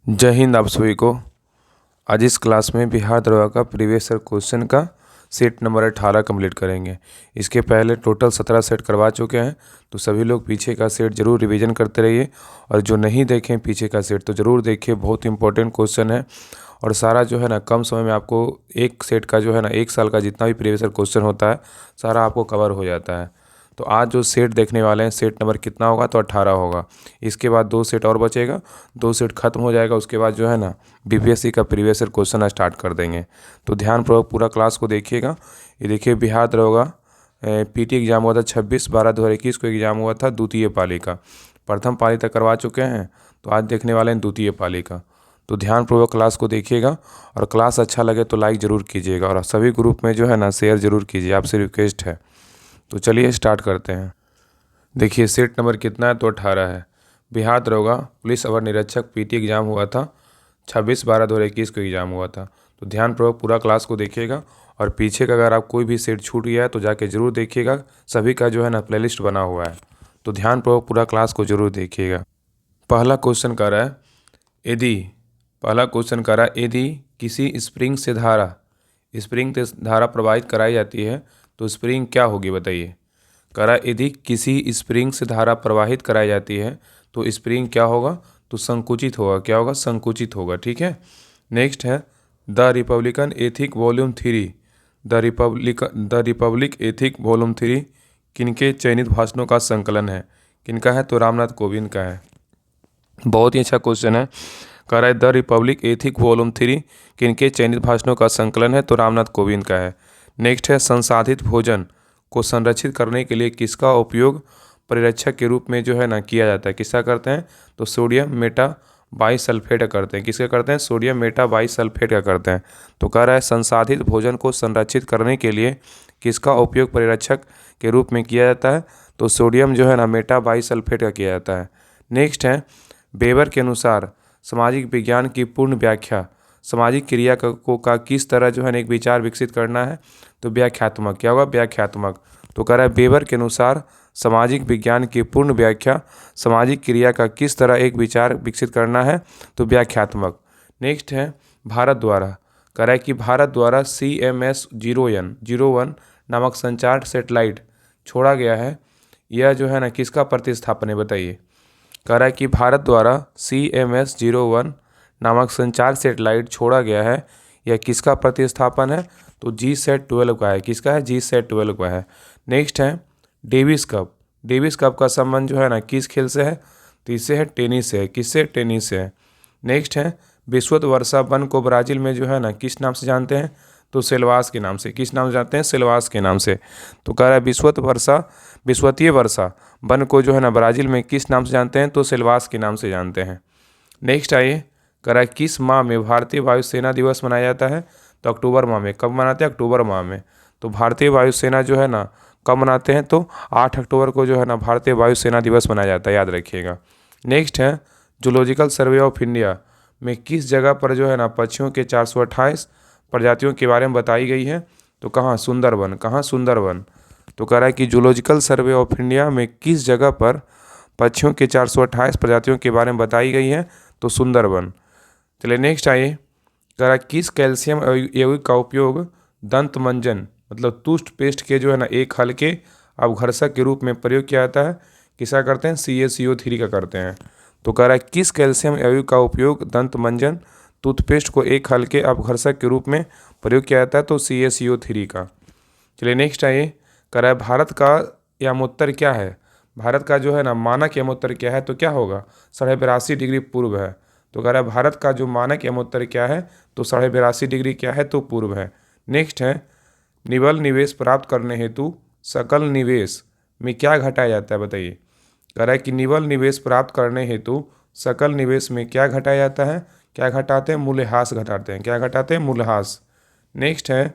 जय हिंद आप सभी को। आज इस क्लास में बिहार दरोगा का प्रीवियस ईयर क्वेश्चन का सेट नंबर 18 कंप्लीट करेंगे। इसके पहले टोटल 17 सेट करवा चुके हैं, तो सभी लोग पीछे का सेट ज़रूर रिवीजन करते रहिए। और जो नहीं देखें पीछे का सेट तो ज़रूर देखिए, बहुत इंपॉर्टेंट क्वेश्चन है। और सारा जो है ना कम समय में आपको एक सेट का जो है ना 1 साल का जितना भी प्रीवियस ईयर क्वेश्चन होता है सारा आपको कवर हो जाता है। तो आज जो सेट देखने वाले हैं सेट नंबर कितना होगा, तो 18 होगा। इसके बाद 2 सेट और बचेगा, 2 सेट खत्म हो जाएगा। उसके बाद जो है ना बीपीएससी का प्रीवियस ईयर क्वेश्चन स्टार्ट कर देंगे। तो ध्यानपूर्वक पूरा क्लास को देखिएगा। ये देखिए, बिहार दरोगा पीटी एग्जाम हुआ था 26/12/2021 को एग्जाम हुआ था द्वितीय पाली का। प्रथम पाली तक करवा चुके हैं, तो आज देखने वाले हैं द्वितीय पाली का। तो ध्यानपूर्वक क्लास को देखिएगा, और क्लास अच्छा लगे तो लाइक ज़रूर कीजिएगा, और सभी ग्रुप में जो है ना शेयर ज़रूर कीजिए, आपसे रिक्वेस्ट है। तो चलिए स्टार्ट करते हैं। देखिए सेट नंबर कितना है, तो 18 है। बिहार दरोगा पुलिस अवर निरीक्षक पीटी एग्जाम हुआ था 26/12/2021 को एग्जाम हुआ था। तो ध्यानपूर्वक पूरा क्लास को देखिएगा, और पीछे का अगर आप कोई भी सेट छूट गया है तो जाके ज़रूर देखिएगा। सभी का जो है ना प्लेलिस्ट बना हुआ है, तो ध्यानपूर्वक पूरा क्लास को ज़रूर देखिएगा। पहला क्वेश्चन कर रहा है यदि किसी स्प्रिंग से धारा प्रवाहित कराई जाती है तो स्प्रिंग क्या होगी, बताइए। यदि किसी स्प्रिंग से धारा प्रवाहित कराई जाती है तो स्प्रिंग क्या होगा, तो संकुचित होगा। क्या होगा, संकुचित होगा। ठीक है। नेक्स्ट है the Republican ethic volume 3। The Republic ethic volume 3 किनके चयनित भाषणों का संकलन है। किनका है, तो रामनाथ कोविंद का है। बहुत ही अच्छा क्वेश्चन है। कह रहा है द रिपब्लिक एथिक वॉल्यूम 3 किनके चयनित भाषणों का संकलन है, तो रामनाथ कोविंद का है। नेक्स्ट है संसाधित भोजन को संरक्षित करने के लिए किसका उपयोग परिरक्षक के रूप में जो है ना किया जाता है। किसका करते हैं, तो सोडियम मेटा बाईसल्फेट का करते हैं। किसका करते हैं, सोडियम मेटा बाईसल्फेट का करते हैं। तो कह रहा है संसाधित भोजन को संरक्षित करने के लिए किसका उपयोग परिरक्षक के रूप में किया जाता है, तो सोडियम जो है ना मेटा बाईसल्फेट का किया जाता है। नेक्स्ट है वेबर के अनुसार सामाजिक विज्ञान की पूर्ण व्याख्या सामाजिक क्रिया का किस तरह जो है एक विचार विकसित करना है, तो व्याख्यात्मक। क्या होगा, व्याख्यात्मक। तो कह रहा है वेबर के अनुसार सामाजिक विज्ञान की पूर्ण व्याख्या सामाजिक क्रिया का किस तरह एक विचार विकसित करना है, तो व्याख्यात्मक। नेक्स्ट है भारत द्वारा। कह रहा है कि भारत द्वारा CMS-01 नामक संचार सेटेलाइट छोड़ा गया है। यह जो है ना किसका प्रतिस्थापन है, बताइए। कह रहा है कि भारत द्वारा CMS-01 नामक संचार सेटेलाइट छोड़ा गया है, यह किसका प्रतिस्थापन है, तो GSAT-12 का है। किसका है, GSAT-12 का है। नेक्स्ट है डेविस कप का संबंध जो है ना किस खेल से है, तो इससे है टेनिस से है। किससे, टेनिस से है। नेक्स्ट है विश्वत वर्षा वन को ब्राज़ील में जो है ना किस नाम से जानते हैं, तो सेल्वास के नाम से। किस नाम से जानते हैं, सेल्वास के नाम से। तो कह रहा है विश्वतीय वर्षा वन को जो है ना ब्राज़ील में किस नाम से जानते हैं, तो सेल्वास के नाम से जानते हैं। नेक्स्ट आइए, कह रहा है किस माह में भारतीय वायुसेना दिवस मनाया जाता है, तो अक्टूबर माह में। कब मनाते हैं, अक्टूबर माह में। तो भारतीय वायुसेना जो है ना कब मनाते हैं, तो 8 अक्टूबर को जो है ना भारतीय वायुसेना दिवस मनाया जाता है, याद रखिएगा। नेक्स्ट है जूलॉजिकल सर्वे ऑफ इंडिया में किस जगह पर जो है ना पक्षियों के 428 प्रजातियों के बारे में बताई गई है, तो कहाँ, सुंदरवन। कहाँ, सुंदरवन। तो कह रहा है कि जूलॉजिकल सर्वे ऑफ इंडिया में किस जगह पर पक्षियों के 428 प्रजातियों के बारे में बताई गई है, तो सुंदरवन। चलिए नेक्स्ट आइए, कह रहा है किस कैल्शियम यौगिक का उपयोग दंत मंजन मतलब टूथपेस्ट के जो है ना एक हल्के अवघर्षक के रूप में प्रयोग किया जाता है। किसका करते हैं, CaCO3 का करते हैं। तो कह रहा है किस कैल्शियम यौगिक का उपयोग दंत मंजन टूथपेस्ट को एक हल्के अपघर्षक के रूप में प्रयोग किया जाता है, तो CaCO3 का। चलिए नेक्स्ट आइए, कह रहा है भारत का यामोत्तर क्या है। भारत का जो है ना मानक यामोत्तर क्या है, तो क्या होगा, 82.5 डिग्री पूर्व है। तो कह रहा है भारत का जो मानक यामोत्तर क्या है, तो 82.5 डिग्री क्या है, तो पूर्व है। नेक्स्ट है निवल निवेश प्राप्त करने हेतु सकल निवेश में क्या घटाया जाता है, बताइए। कह रहा है कि निवल निवेश प्राप्त करने हेतु सकल निवेश में क्या घटाया जाता है, क्या घटाते हैं, मूल्यह्रास घटाते हैं। क्या घटाते हैं, मूल्यह्रास। नेक्स्ट है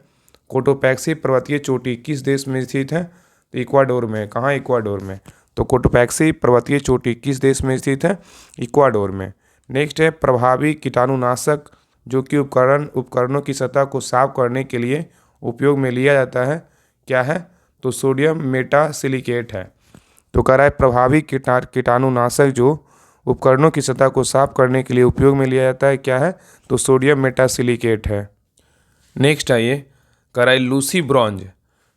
कोटोपैक्सी पर्वतीय चोटी किस देश में स्थित है, तो इक्वाडोर में। कहाँ, इक्वाडोर में। तो कोटोपैक्सी पर्वतीय चोटी किस देश में स्थित है, इक्वाडोर में। नेक्स्ट है प्रभावी कीटाणुनाशक जो कि उपकरणों की सतह को साफ करने के लिए उपयोग में लिया जाता है, क्या है, तो सोडियम मेटासिलिकेट है। तो कह रहा है प्रभावी कीटाणुनाशक जो उपकरणों की सतह को साफ करने के लिए उपयोग में लिया जाता है, क्या है? तो सोडियम मेटासिलिकेट है। नेक्स्ट आइए, कराई लूसी ब्रॉन्ज।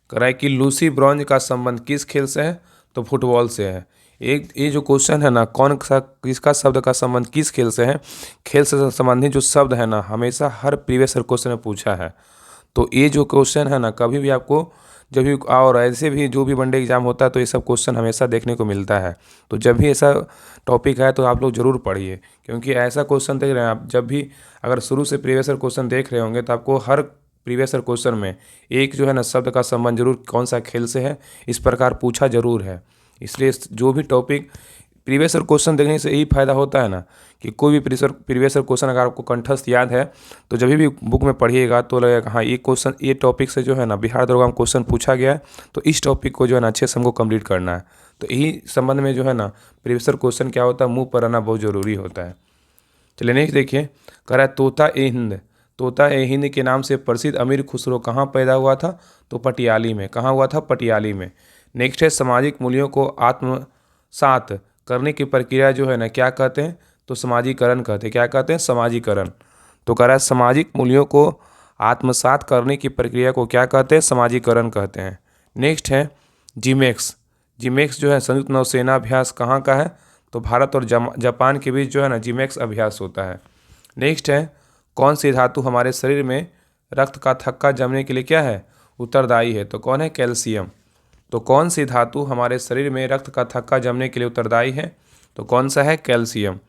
कराई की लूसी ब्रॉन्ज का संबंध किस खेल से है? तो फुटबॉल से है। एक ये जो क्वेश्चन है ना, कौन सा किसका शब्द का संबंध किस खेल से है? खेल से संबंधित जो शब्द है ना, हमेशा हर प्रीवियस ईयर क्वेश्चन में पूछा है। तो ये जो क्वेश्चन है ना, कभी भी आपको जब भी और ऐसे भी जो भी वनडे एग्जाम होता है तो ये सब क्वेश्चन हमेशा देखने को मिलता है। तो जब भी ऐसा टॉपिक है तो आप लोग ज़रूर पढ़िए, क्योंकि ऐसा क्वेश्चन देख रहे हैं आप, जब भी अगर शुरू से प्रीवियस ईयर क्वेश्चन देख रहे होंगे तो आपको हर प्रीवियस ईयर क्वेश्चन में एक जो है ना शब्द का संबंध जरूर कौन सा खेल से है इस प्रकार पूछा जरूर है। इसलिए जो भी टॉपिक प्रीवियस ईयर क्वेश्चन देखने से यही फायदा होता है ना कि कोई भी प्रीवियस ईयर क्वेश्चन अगर आपको कंठस्थ याद है तो जब भी बुक में पढ़िएगा तो लगेगा हाँ ये क्वेश्चन ये टॉपिक से जो है ना बिहार दरोगा में क्वेश्चन पूछा गया है, तो इस टॉपिक को जो है ना अच्छे से हमको कंप्लीट करना है। तो यही संबंध में जो है ना प्रीवियस ईयर क्वेश्चन क्या होता है, मुँह पर आना बहुत ज़रूरी होता है। चलिए नेक्स्ट देखिए, कह रहा है तोता ए हिंद। तोता ए हिंद के नाम से प्रसिद्ध अमीर खुसरो कहाँ पैदा हुआ था? तो पटियाली में। कहाँ हुआ था? पटियाली में। नेक्स्ट है, सामाजिक मूल्यों को आत्मसात करने की प्रक्रिया जो है ना क्या कहते हैं? तो समाजीकरण कहते हैं। क्या कहते हैं? समाजीकरण। तो कह रहा है सामाजिक मूल्यों को आत्मसात करने की प्रक्रिया को क्या कहते हैं? समाजीकरण कहते हैं। नेक्स्ट है जिमेक्स। जिमेक्स जो है संयुक्त नौसेना अभ्यास कहाँ का है? तो भारत और जापान के बीच जो है ना जिमेक्स अभ्यास होता है। नेक्स्ट है, कौन सी धातु हमारे शरीर में रक्त का थक्का जमने के लिए क्या है? उत्तरदायी है। तो कौन है? कैल्शियम। तो कौन सी धातु हमारे शरीर में रक्त का थक्का जमने के लिए उत्तरदायी है? तो कौन सा है? कैल्शियम।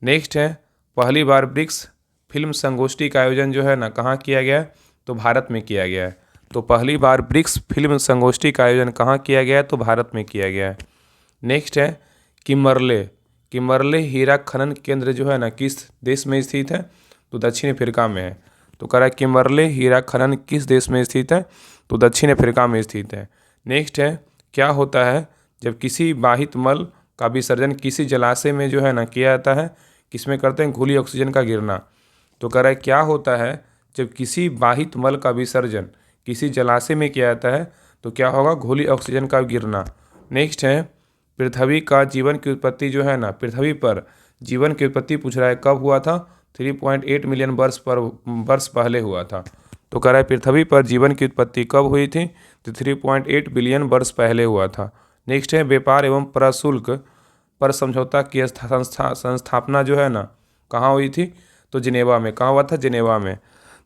नेक्स्ट है, पहली बार ब्रिक्स फिल्म संगोष्ठी का आयोजन जो है ना कहाँ किया गया है? तो भारत में किया गया है। तो पहली बार ब्रिक्स फिल्म संगोष्ठी का आयोजन कहाँ किया गया है? तो भारत में किया गया है। नेक्स्ट है किम्बरले। किम्बरले हीरा खनन केंद्र जो है ना किस देश में स्थित है? तो दक्षिण अफ्रीका में है। तो कह रहा है किम्बरले हीरा खनन किस देश में स्थित है? तो दक्षिण अफ्रीका में स्थित है। नेक्स्ट है, क्या होता है जब किसी बाहित मल का विसर्जन किसी जलाशय में जो है ना किया जाता है? किसमें करते हैं? घुली ऑक्सीजन का गिरना। तो कह रहा है क्या होता है जब किसी बाहित मल का विसर्जन किसी जलाशय में किया जाता है? तो क्या होगा? घुली ऑक्सीजन का गिरना। नेक्स्ट है, पृथ्वी का जीवन की उत्पत्ति जो है ना, पृथ्वी पर जीवन की उत्पत्ति पूछ रहा है कब हुआ था? 3.8 मिलियन वर्ष पहले हुआ था। तो कह रहा है पृथ्वी पर जीवन की उत्पत्ति कब हुई थी? तो 3.8 बिलियन वर्ष पहले हुआ था। नेक्स्ट है, व्यापार एवं प्रशुल्क पर समझौता की संस्थापना जो है ना कहाँ हुई थी? तो जिनेवा में। कहाँ हुआ था? जिनेवा में।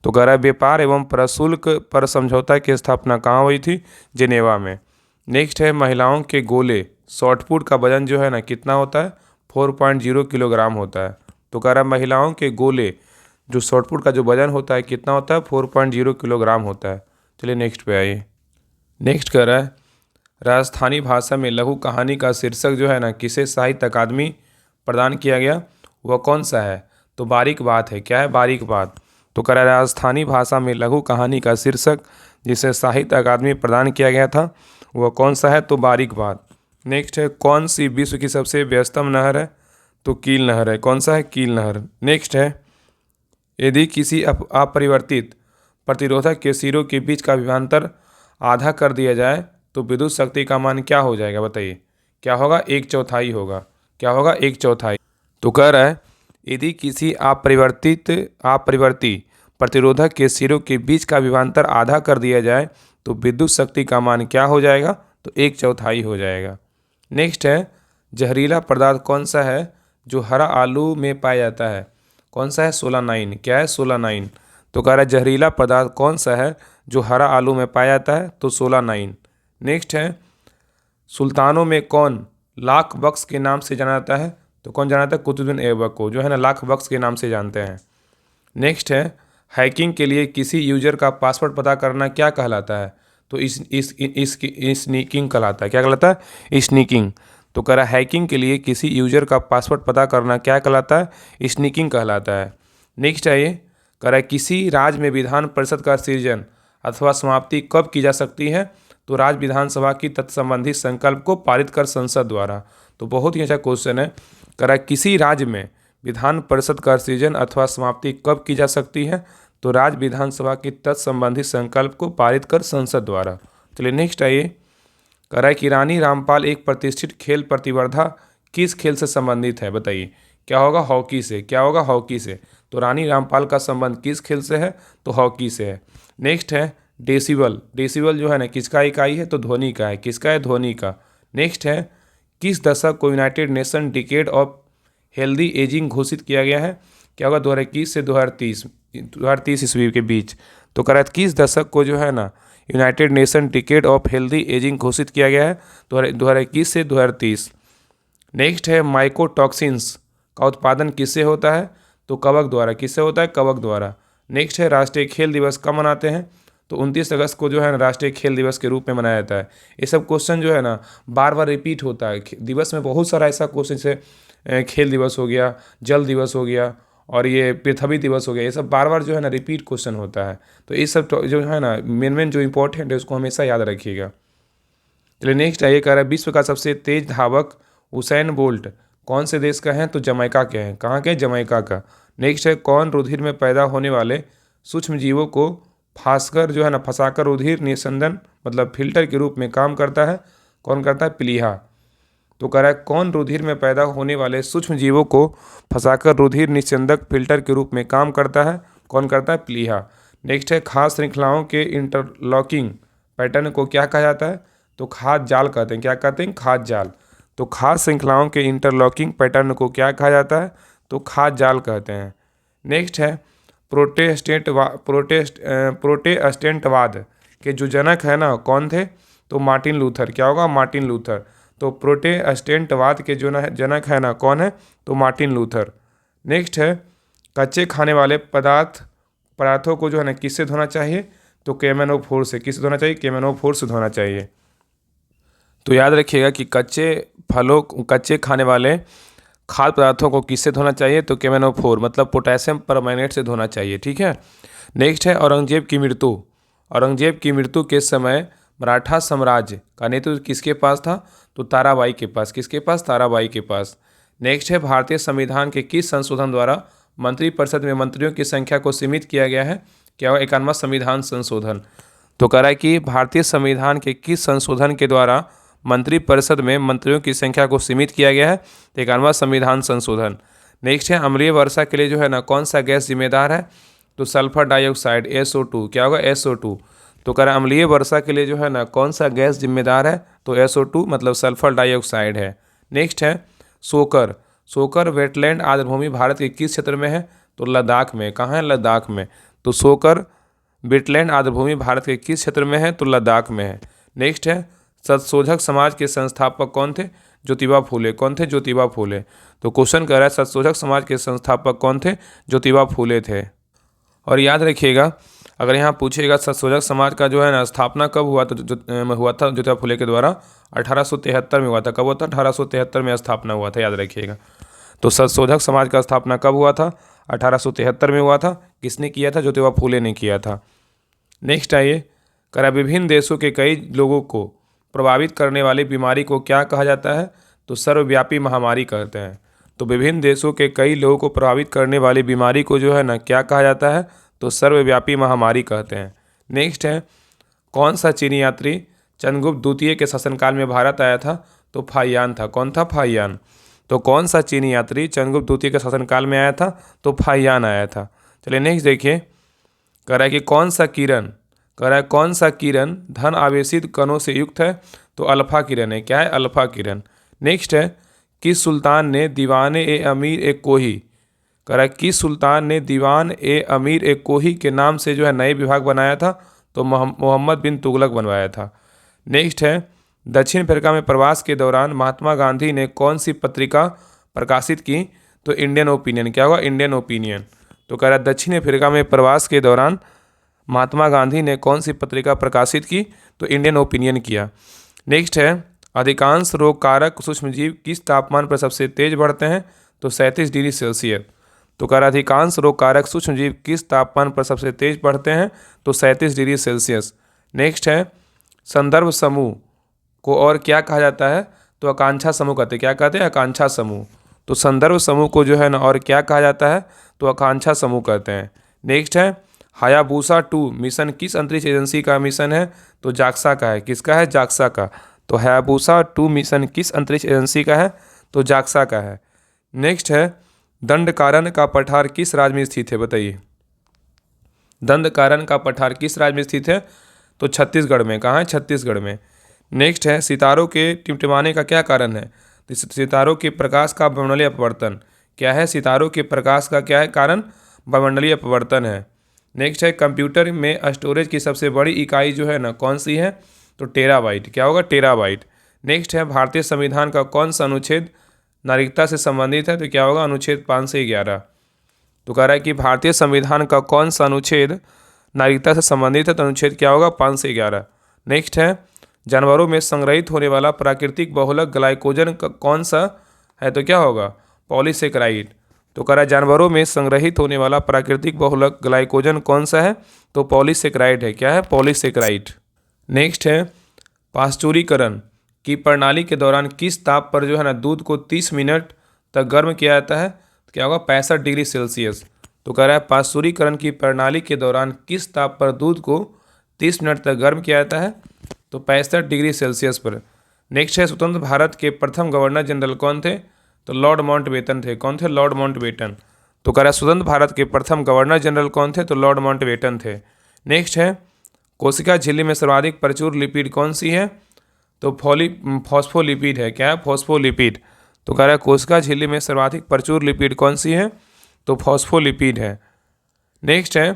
तो कह रहा है व्यापार एवं प्रशुल्क पर समझौता की स्थापना कहाँ हुई थी? जिनेवा में। नेक्स्ट है, महिलाओं के गोले शॉटपुट का वजन जो है ना कितना होता है? 4.0 किलोग्राम होता है। तो कह रहा है महिलाओं के गोले जो शॉटपुट का जो वजन होता है कितना होता है? 4.0 किलोग्राम होता है। चलिए नेक्स्ट पे आइए। नेक्स्ट कह रहा है राजस्थानी भाषा में लघु कहानी का शीर्षक जो है ना किसे साहित्य अकादमी प्रदान किया गया? वह कौन सा है? तो बारीक बात है। क्या है? बारीक बात। तो कह रहा है राजस्थानी भाषा में लघु कहानी का शीर्षक जिसे साहित्य अकादमी प्रदान किया गया था वह कौन सा है? तो बारीक बात। नेक्स्ट है, कौन सी विश्व की सबसे व्यस्तम नहर है? तो कील नहर है। कौन सा है? कील नहर। नेक्स्ट है, यदि किसी अपरिवर्तित प्रतिरोधक के सिरों के बीच का विभवांतर आधा कर दिया जाए तो विद्युत शक्ति का मान क्या हो जाएगा? बताइए क्या होगा? 1/4 होगा। क्या होगा? 1/4। तो कह रहा है यदि किसी अपरिवर्ती प्रतिरोधक के सिरों के बीच का विभवांतर आधा कर दिया जाए तो विद्युत शक्ति का मान क्या हो जाएगा? तो 1/4 हो जाएगा। नेक्स्ट है, जहरीला पदार्थ कौन सा है जो हरा आलू में पाया जाता है? कौन सा है? सोलानाइन। क्या है? सोलानाइन। तो कह रहा है जहरीला पदार्थ कौन सा है जो हरा आलू में पाया जाता है? तो सोलानाइन। नेक्स्ट है, सुल्तानों में कौन लाख बख्श के नाम से जाना जाता है? तो कौन जाना जाता है? कुतुबुद्दीन ऐबक को जो है ना लाख बख्श के नाम से जानते हैं। नेक्स्ट है, हैकिंग के लिए किसी यूजर का पासवर्ड पता करना क्या कहलाता है? तो स्नीकिंग कहलाता है। क्या कहलाता है? स्नीकिंग। तो कह रहा है हैकिंग के लिए किसी यूजर का पासवर्ड पता करना क्या कहलाता है? स्नीकिंग कहलाता है। नेक्स्ट है, ये कह रहा है किसी राज्य में विधान परिषद का सृजन अथवा समाप्ति कब की जा सकती है? तो राज्य विधानसभा की तत्संबंधी संकल्प को पारित कर संसद द्वारा। तो बहुत ही अच्छा क्वेश्चन है। कह रहा है किसी राज्य में विधान परिषद का सृजन अथवा समाप्ति कब की जा सकती है? तो राज्य विधानसभा की तत्संबंधी संकल्प को पारित कर संसद द्वारा। चलिए नेक्स्ट आइए। कह रहा है कि रानी रामपाल एक प्रतिष्ठित खेल प्रतिस्पर्धा किस खेल से संबंधित है बताइए। क्या होगा? हॉकी से। क्या होगा? हॉकी से। तो रानी रामपाल का संबंध किस खेल से है? तो हॉकी से है। नेक्स्ट है डेसिबल। डेसिबल जो है ना किसका इकाई है? तो ध्वनि का है। किसका है? ध्वनि का। नेक्स्ट है किस दशक को United nation decade of healthy ageing घोषित किया गया है? क्या होगा? 2021 से 2030 ईस्वी के बीच। तो कह रहा है किस दशक को जो है ना United nation decade of healthy ageing घोषित किया गया है? 2021 से 2030। नेक्स्ट है माइकोटॉक्सिन्स का उत्पादन किससे होता है? तो कवक द्वारा। किससे होता है? कवक द्वारा। नेक्स्ट है राष्ट्रीय खेल दिवस कब मनाते हैं? तो 29 अगस्त को जो है ना राष्ट्रीय खेल दिवस के रूप में मनाया जाता है। ये सब क्वेश्चन जो है ना बार बार रिपीट होता है दिवस में। बहुत सारा ऐसा क्वेश्चन जैसे खेल दिवस हो गया, जल दिवस हो गया और ये पृथ्वी दिवस हो गया, ये सब बार बार जो है ना रिपीट क्वेश्चन होता है। तो ये सब जो है ना मेन जो इंपॉर्टेंट है उसको हमेशा याद रखिएगा। चलिए नेक्स्ट है, ये कह रहा है विश्व का सबसे तेज धावक उसैन बोल्ट कौन से देश का है? तो जमैका के हैं। कहाँ के? जमैका का। नेक्स्ट है कौन रुधिर में पैदा होने वाले सूक्ष्म जीवों को फांसकर जो है ना फंसाकर रुधिर निस्यंदन मतलब फिल्टर के रूप में काम करता है? कौन करता है? प्लीहा। तो कह रहा है कौन रुधिर में पैदा होने वाले सूक्ष्म जीवों को फंसाकर रुधिर निस्यंदक फिल्टर के रूप में काम करता है? कौन करता है? प्लीहा। नेक्स्ट है खाद्य श्रृंखलाओं के इंटरलॉकिंग पैटर्न को क्या कहा जाता है? तो खाद्य जाल कहते हैं। क्या कहते हैं? खाद्य जाल। तो खाद्य श्रृंखलाओं के इंटरलॉकिंग पैटर्न को क्या कहा जाता है? तो खाद्य जाल कहते हैं। नेक्स्ट है प्रोटेस्टेंटवाद के जो जनक है ना कौन थे? तो मार्टिन लूथर। क्या होगा? Martin Luther. तो प्रोटेस्टेंटवाद के जो जनक है ना कौन है? तो मार्टिन लूथर। नेक्स्ट है कच्चे खाने वाले पदार्थों को जो है ना किससे धोना चाहिए? तो KMnO4 से। किससे धोना चाहिए? KMnO4 से धोना चाहिए। तो याद रखिएगा कि कच्चे खाने वाले खाद्य पदार्थों को किससे धोना चाहिए? तो KMnO4 मतलब पोटेशियम परमैंगनेट से धोना चाहिए। ठीक है। नेक्स्ट है औरंगजेब की मृत्यु। औरंगजेब की मृत्यु के समय मराठा साम्राज्य का नेतृत्व किसके पास था? तो ताराबाई के पास। किसके पास? ताराबाई के पास। नेक्स्ट है भारतीय संविधान के किस संशोधन द्वारा मंत्रिपरिषद में मंत्रियों की संख्या को सीमित किया गया है? क्या होगा? 51वां संविधान संशोधन। तो कह रहा है कि भारतीय संविधान के किस संशोधन के द्वारा मंत्रिपरिषद में मंत्रियों की संख्या को सीमित किया गया है? तो 51वां संविधान संशोधन। नेक्स्ट है अम्लीय वर्षा के लिए जो है ना कौन सा गैस जिम्मेदार है? तो सल्फर डाइऑक्साइड SO2। क्या होगा? SO2। तो कह रहा है अम्लीय वर्षा के लिए जो है ना कौन सा गैस जिम्मेदार है? तो SO2 मतलब सल्फर डाइऑक्साइड है। नेक्स्ट है सोकर वेटलैंड आर्द्रभूमि भारत के किस क्षेत्र में है? तो लद्दाख में। कहाँ है? लद्दाख में। तो सोकर वेटलैंड आर्द्रभूमि भारत के किस क्षेत्र में है? तो लद्दाख में है। नेक्स्ट है सत्सोधक समाज के संस्थापक कौन थे? ज्योतिबा फूले। कौन थे? ज्योतिबा फूले। तो क्वेश्चन कह रहा है सत्सोधक समाज के संस्थापक कौन थे? ज्योतिबा फूले थे। और याद रखिएगा अगर यहाँ पूछेगा सत्सोधक समाज का जो है ना स्थापना कब हुआ? तो हुआ था ज्योतिबा फूले के द्वारा 1873 में हुआ था। कब हुआ था? 1873 में स्थापना हुआ था। याद रखिएगा। तो सत्सोधक समाज का स्थापना कब हुआ था? 1873 में हुआ था। किसने किया था? ज्योतिबा फूले ने किया था। नेक्स्ट आइए, कह रहा विभिन्न देशों के कई लोगों को प्रभावित करने वाली बीमारी को क्या कहा जाता है? तो सर्वव्यापी महामारी कहते हैं। तो विभिन्न देशों के कई लोगों को प्रभावित करने वाली बीमारी को जो है ना क्या कहा जाता है? तो सर्वव्यापी महामारी कहते हैं। नेक्स्ट है कौन सा चीनी यात्री चंद्रगुप्त द्वितीय के शासनकाल में भारत आया था? तो फाहियान था। कौन था? फाहियान। तो कौन सा चीनी यात्री चंद्रगुप्त द्वितीय के शासनकाल में आया था? तो फाहियान आया था। चलिए नेक्स्ट देखिए, कह रहा है कि कौन सा किरण धन आवेशित कणों से युक्त है? तो अल्फा किरण है। क्या है? अल्फा किरण। नेक्स्ट है किस सुल्तान ने दीवान ए अमीर ए कोही, कह रहा है किस सुल्तान ने दीवान ए अमीर ए कोही के नाम से जो है नए विभाग बनाया था? तो मोहम्मद बिन तुगलक बनवाया था। नेक्स्ट है दक्षिण अफ्रीका में प्रवास के दौरान महात्मा गांधी ने कौन सी पत्रिका प्रकाशित की? तो इंडियन ओपिनियन। क्या होगा? Indian opinion. तो कह रहा है दक्षिण अफ्रीका में प्रवास के दौरान महात्मा गांधी ने कौन सी पत्रिका प्रकाशित की? तो इंडियन ओपिनियन किया। नेक्स्ट है अधिकांश रोग कारक सूक्ष्मजीव किस तापमान पर सबसे तेज बढ़ते हैं? तो 37 डिग्री सेल्सियस। तो कह रहा अधिकांश रोग कारक सूक्ष्मजीव किस तापमान पर सबसे तेज बढ़ते हैं? तो 37 डिग्री सेल्सियस। नेक्स्ट है संदर्भ समूह को और क्या कहा जाता है? तो आकांक्षा समूह कहते हैं। क्या कहते हैं? आकांक्षा समूह। तो संदर्भ समूह को जो है ना और क्या कहा जाता है? तो आकांक्षा समूह कहते हैं। नेक्स्ट है हायाबुसा 2 मिशन किस अंतरिक्ष एजेंसी का मिशन है? तो जाक्सा का है। किसका है? जाक्सा का। तो हायाबुसा 2 मिशन किस अंतरिक्ष एजेंसी का है? तो जाक्सा का है। नेक्स्ट है दंडकारण्य का पठार किस राज्य में स्थित है बताइए। दंडकारण्य का पठार किस राज्य में स्थित है, तो छत्तीसगढ़ में। कहाँ है, छत्तीसगढ़ में। नेक्स्ट है सितारों के टिमटिमाने का क्या कारण है, तो सितारों के प्रकाश का वायुमंडलीय अपवर्तन। क्या है, सितारों के प्रकाश का क्या है कारण, वायुमंडलीय अपवर्तन है। नेक्स्ट है कंप्यूटर में स्टोरेज की सबसे बड़ी इकाई जो है ना कौन सी है, तो टेराबाइट। क्या होगा, टेराबाइट। नेक्स्ट है भारतीय संविधान का कौन सा अनुच्छेद नागरिकता से संबंधित है, तो क्या होगा, अनुच्छेद 511। तो कह रहा है कि भारतीय संविधान का कौन सा अनुच्छेद नागरिकता से संबंधित है, तो अनुच्छेद क्या होगा, 511। नेक्स्ट है जानवरों में संग्रहित होने वाला प्राकृतिक बहुलक ग्लाइकोजन कौन सा है, तो क्या होगा, पॉलीसेकेराइड। तो कह रहा है जानवरों में संग्रहित होने वाला प्राकृतिक बहुलक ग्लाइकोजन कौन सा है, तो पॉलीसेकेराइड है। क्या है, पॉलीसेकेराइड। नेक्स्ट है पाश्चुरीकरण की प्रणाली के दौरान किस ताप पर जो है ना दूध को 30 मिनट तक गर्म किया जाता है, तो क्या होगा, 65 डिग्री सेल्सियस। तो कह रहा है पाश्चुरीकरण की प्रणाली के दौरान किस ताप पर दूध को 30 मिनट तक गर्म किया जाता है, तो 65 डिग्री सेल्सियस पर। नेक्स्ट है स्वतंत्र भारत के प्रथम गवर्नर जनरल कौन थे, तो लॉर्ड माउंटबेटन थे। कौन थे, लॉर्ड माउंटबेटन। तो कह रहा है स्वतंत्र भारत के प्रथम गवर्नर जनरल कौन थे, तो लॉर्ड माउंटबेटन थे। नेक्स्ट है कोशिका झिल्ली में सर्वाधिक प्रचुर लिपिड कौन सी है, तो फॉस्फोलिपिड है। क्या है, फॉस्फोलिपिड। तो कह रहा है कोशिका झिल्ली में सर्वाधिक प्रचुर लिपिड कौन सी है, तो फॉस्फोलिपिड है। नेक्स्ट है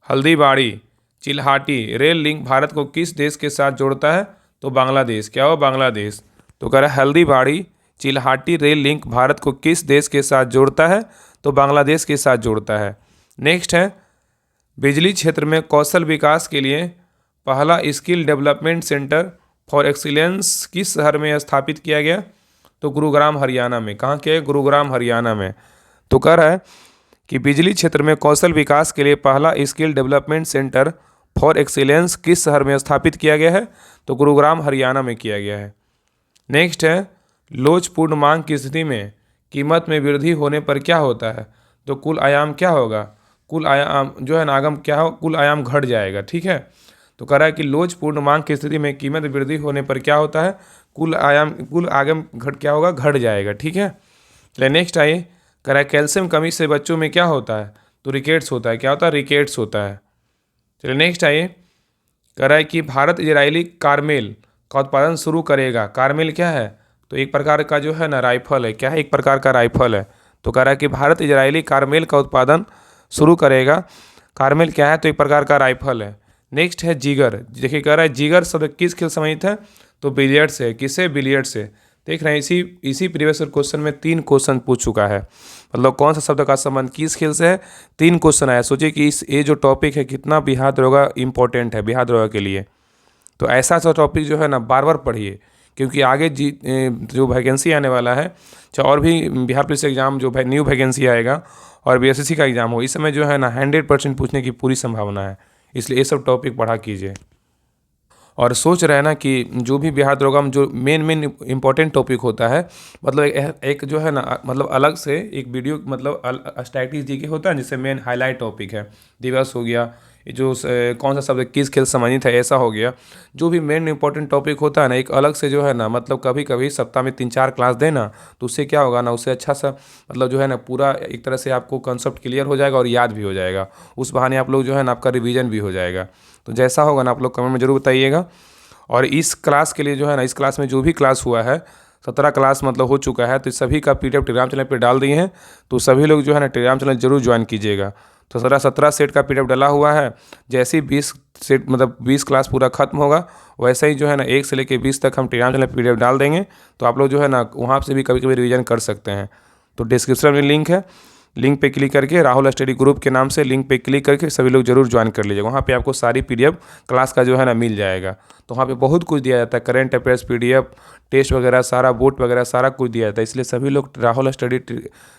हल्दीबाड़ी चिल्हाटी रेल लिंक भारत को किस देश के साथ जोड़ता है, तो बांग्लादेश। क्या हो, बांग्लादेश। तो कह रहा है हल्दीबाड़ी चिल्हाटी रेल लिंक भारत को किस देश के साथ जोड़ता है, तो बांग्लादेश के साथ जोड़ता है। नेक्स्ट है बिजली क्षेत्र में कौशल विकास के लिए पहला skill development centre for excellence किस शहर में स्थापित किया गया, तो गुरुग्राम हरियाणा में। कहाँ के, गुरुग्राम हरियाणा में। तो कह रहा है कि बिजली क्षेत्र में कौशल विकास के लिए पहला skill development centre for excellence किस शहर में स्थापित किया गया है, तो गुरुग्राम हरियाणा में किया गया है। नेक्स्ट है लोचपूर्ण मांग की स्थिति में कीमत में वृद्धि होने पर क्या होता है, तो कुल आयाम क्या होगा, कुल आयाम जो है ना आगम क्या हो, कुल आयाम घट जाएगा। ठीक है। तो कह रहा है कि लोचपूर्ण मांग की स्थिति में कीमत में वृद्धि होने पर क्या होता है, कुल आगम घट क्या होगा, घट जाएगा। ठीक है। चलिए नेक्स्ट आइए, कह रहा है कैल्शियम कमी से बच्चों में क्या होता है, तो रिकेट्स होता है। क्या होता है, रिकेट्स होता है। चलिए नेक्स्ट आइए, कह रहा है कि भारत इजरायली कारमेल का उत्पादन शुरू करेगा। कारमेल क्या है, तो एक प्रकार का जो है ना राइफल है। क्या है, एक प्रकार का राइफल है। तो कह रहा है कि भारत इजरायली कारमेल का उत्पादन शुरू करेगा। कारमेल क्या है, तो एक प्रकार का राइफल है। नेक्स्ट है जिगर। देखिए कह रहा है जिगर शब्द किस खेल संबंधित है, तो बिलियर्ड से। किससे, बिलियर्ड से। देख रहे हैं इसी प्रीवियस क्वेश्चन में 3 क्वेश्चन पूछ चुका है। मतलब कौन सा शब्द का संबंध किस खेल से है, 3 क्वेश्चन आया। सोचिए कि ये जो टॉपिक है कितना बिहार दरोगा इंपॉर्टेंट है बिहार दरोगा के लिए। तो ऐसा सा टॉपिक जो है ना बार बार पढ़िए, क्योंकि आगे जो वैकेंसी आने वाला है, चाहे और भी बिहार पुलिस एग्जाम जो न्यू वैकेंसी आएगा और बीएसएससी का एग्जाम हो, इस समय जो है ना 100% पूछने की पूरी संभावना है। इसलिए ये सब टॉपिक पढ़ा कीजिए। और सोच रहे हैं ना कि जो भी बिहार दरोगा में जो मेन इंपॉर्टेंट टॉपिक होता है, मतलब एक जो है ना मतलब अलग से एक वीडियो मतलब स्टैटिक्स जी के होता है जिससे मेन हाईलाइट टॉपिक है। दिवस हो गया, जो कौन सा शब्द किस खेल संबंधित है, ऐसा हो गया। जो भी मेन इंपॉर्टेंट टॉपिक होता है ना, एक अलग से जो है ना मतलब कभी कभी सप्ताह में 3-4 क्लास देना, तो उससे क्या होगा ना, उससे अच्छा सा मतलब जो है ना पूरा एक तरह से आपको कॉन्सेप्ट क्लियर हो जाएगा और याद भी हो जाएगा। उस बहाने आप लोग जो है ना आपका रिवीजन भी हो जाएगा। तो जैसा होगा ना आप लोग कमेंट में जरूर बताइएगा। और इस क्लास के लिए जो है ना, इस क्लास में जो भी क्लास हुआ है 17 क्लास मतलब हो चुका है, तो सभी का पीडीएफ टेलीग्राम चैनल पे डाल दिए हैं। तो सभी लोग जो है ना टेलीग्राम चैनल जरूर ज्वाइन कीजिएगा। तो 17 सेट का पीडीएफ डाला हुआ है। जैसे ही 20 सेट मतलब 20 क्लास पूरा खत्म होगा, वैसे ही जो है ना 1 से लेकर 20 तक हम टेलीग्राम चैनल पर पीडीएफ डाल देंगे। तो आप लोग जो है ना वहाँ से भी कभी कभी रिवीजन कर सकते हैं। तो डिस्क्रिप्शन में लिंक है, लिंक पे क्लिक करके राहुल स्टडी ग्रुप के नाम से लिंक पे क्लिक करके सभी लोग जरूर ज्वाइन कर लीजिएगा। वहाँ पे आपको सारी पीडीएफ क्लास का जो है ना मिल जाएगा। तो वहाँ पे बहुत कुछ दिया जाता है, करंट अफेयर्स पीडीएफ, टेस्ट वगैरह, सारा बोर्ड वगैरह सारा कुछ दिया जाता है। इसलिए सभी लोग राहुल स्टडी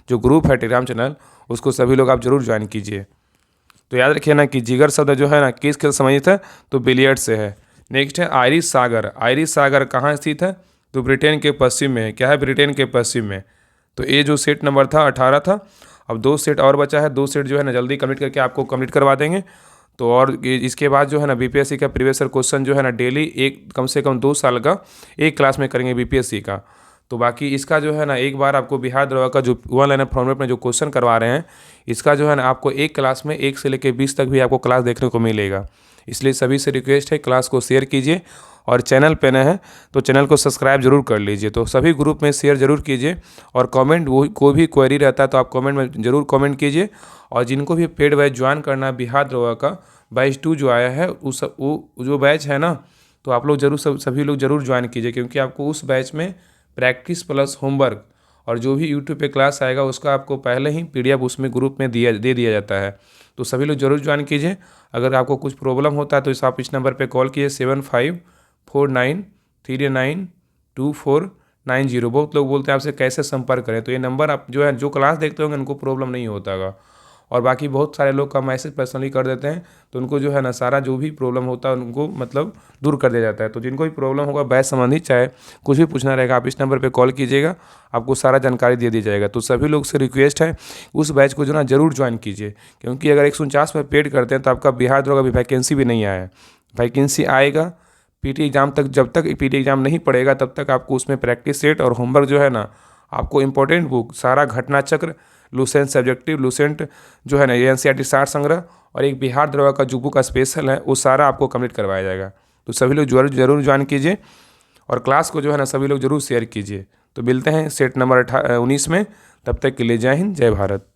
जो ग्रुप है टेलीग्राम चैनल, उसको सभी लोग आप जरूर ज्वाइन कीजिए। तो याद रखिए ना कि जिगर शब्द जो है ना किस खेल संबंधित है, तो बिलियर्ड से है। नेक्स्ट है आयरिश सागर। आयरिश सागर कहाँ स्थित है, तो ब्रिटेन के पश्चिम में है। क्या है, ब्रिटेन के पश्चिम में। तो ये जो सेट नंबर था 18 था। अब 2 सेट और बचा है, 2 सेट जो है ना जल्दी कंप्लीट करके आपको कंप्लीट करवा देंगे। तो और इसके बाद जो है ना बीपीएससी का प्रीवियस क्वेश्चन जो है ना डेली एक कम से कम 2 साल का एक क्लास में करेंगे बीपीएससी का। तो बाकी इसका जो है ना एक बार आपको बिहार दरोगा का जो वन लाइनर फॉर्मेट में जो क्वेश्चन करवा रहे हैं, इसका जो है ना आपको एक क्लास में 1 से लेकर 20 तक भी आपको क्लास देखने को मिलेगा। इसलिए सभी से रिक्वेस्ट है क्लास को शेयर कीजिए, और चैनल पे नए हैं तो चैनल को सब्सक्राइब जरूर कर लीजिए। तो सभी ग्रुप में शेयर जरूर कीजिए, और कमेंट वो कोई भी क्वेरी रहता है तो आप कमेंट में जरूर कमेंट कीजिए। और जिनको भी पेड बैच ज्वाइन करना है बिहार दरोगा का बैच 2 जो आया है, उस वो जो बैच है ना, तो आप लोग जरूर सभी लोग जरूर ज्वाइन कीजिए, क्योंकि आपको उस बैच में प्रैक्टिस प्लस होमवर्क और जो भी यूट्यूब पे क्लास आएगा उसका आपको पहले ही PDF उसमें ग्रुप में दे दिया जाता है। तो सभी लोग जरूर ज्वाइन कीजिए। अगर आपको कुछ प्रॉब्लम होता है तो आप इस नंबर पे कॉल कीजिए 7549392490। बहुत लोग बोलते हैं आपसे कैसे संपर्क करें, तो ये नंबर आप जो है जो क्लास देखते होंगे उनको प्रॉब्लम नहीं होता। और बाकी बहुत सारे लोग का मैसेज पर्सनली कर देते हैं, तो उनको जो है ना सारा जो भी प्रॉब्लम होता है उनको मतलब दूर कर दिया जाता है। तो जिनको भी प्रॉब्लम होगा बैच संबंधी, चाहे कुछ भी पूछना रहेगा, आप इस नंबर पे कॉल कीजिएगा, आपको सारा जानकारी दे दी जाएगा। तो सभी लोग से रिक्वेस्ट है उस बैच को जो ना जरूर ज्वाइन कीजिए, क्योंकि अगर 149 में पेड करते हैं तो आपका बिहार दरोगा भी वैकेंसी भी नहीं आया है। वैकेंसी आएगा PT एग्ज़ाम तक, जब तक PT एग्ज़ाम नहीं पड़ेगा तब तक आपको उसमें प्रैक्टिस सेट और होमवर्क जो है ना, आपको इंपॉर्टेंट बुक सारा घटना चक्र, लूसेंट सब्जेक्टिव, लूसेंट जो है ना ये NCERT सार संग्रह, और एक बिहार दरोगा का जो बुक स्पेशल है वो सारा आपको कंप्लीट करवाया जाएगा। तो सभी लोग जरूर ज्वाइन कीजिए, और क्लास को जो है ना सभी लोग जरूर शेयर कीजिए। तो मिलते हैं सेट नंबर 19 में, तब तक के लिए जय हिंद जय भारत।